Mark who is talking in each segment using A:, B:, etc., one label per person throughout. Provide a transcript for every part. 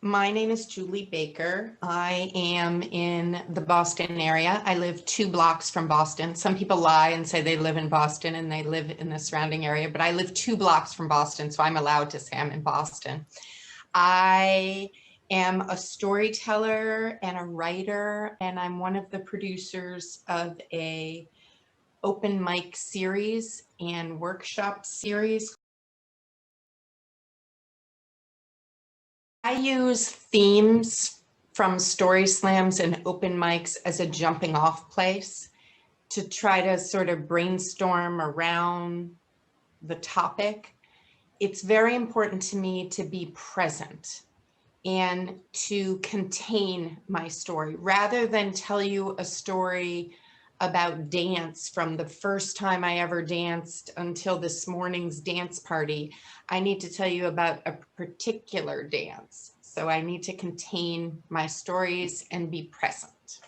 A: My name is Julie Baker. I am in the Boston area. I live 2 blocks from Boston. Some people lie and say they live in Boston and they live in the surrounding area, but I live 2 blocks from Boston, so I'm allowed to say I'm in Boston. I am a storyteller and a writer, and I'm one of the producers of a open mic series and workshop series. I use themes from story slams and open mics as a jumping off place to try to sort of brainstorm around the topic. It's very important to me to be present and to contain my story rather than tell you a story about dance from the first time I ever danced until this morning's dance party. I need to tell you about a particular dance. So I need to contain my stories and be present.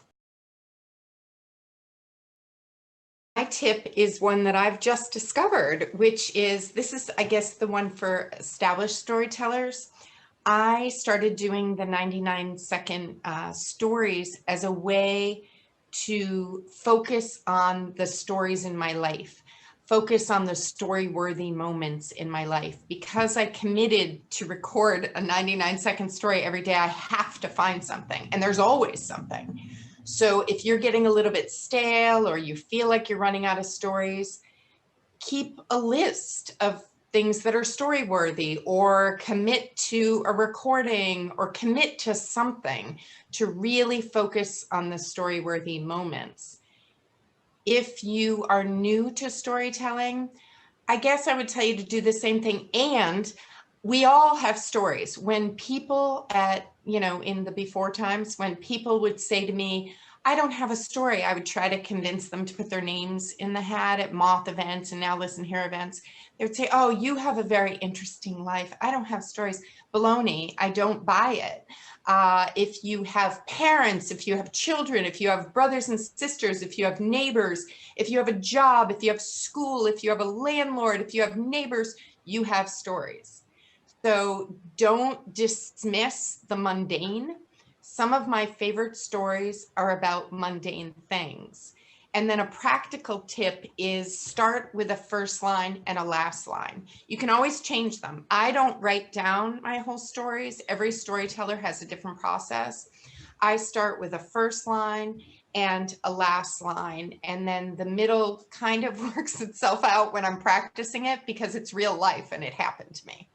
A: My tip is one that I've just discovered, which is, this is, I guess, the one for established storytellers. I started doing the 99-second stories as a way to focus on the stories in my life, focus on the story-worthy moments in my life. Because I committed to record a 99-second story every day, I have to find something, and there's always something. So if you're getting a little bit stale or you feel like you're running out of stories, keep a list of things that are story worthy, or commit to a recording, or commit to something to really focus on the story worthy moments. If you are new to storytelling, I guess I would tell you to do the same thing. And we all have stories. When people in the before times, when people would say to me, I don't have a story, I would try to convince them to put their names in the hat at Moth events and Now Listen Here events. They would say, oh, you have a very interesting life. I don't have stories. Baloney, I don't buy it. If you have parents, if you have children, if you have brothers and sisters, if you have neighbors, if you have a job, if you have school, if you have a landlord, if you have neighbors, you have stories. So don't dismiss the mundane. Some of my favorite stories are about mundane things. And then a practical tip is start with a first line and a last line. You can always change them. I don't write down my whole stories. Every storyteller has a different process. I start with a first line and a last line, and then the middle kind of works itself out when I'm practicing it because it's real life and it happened to me.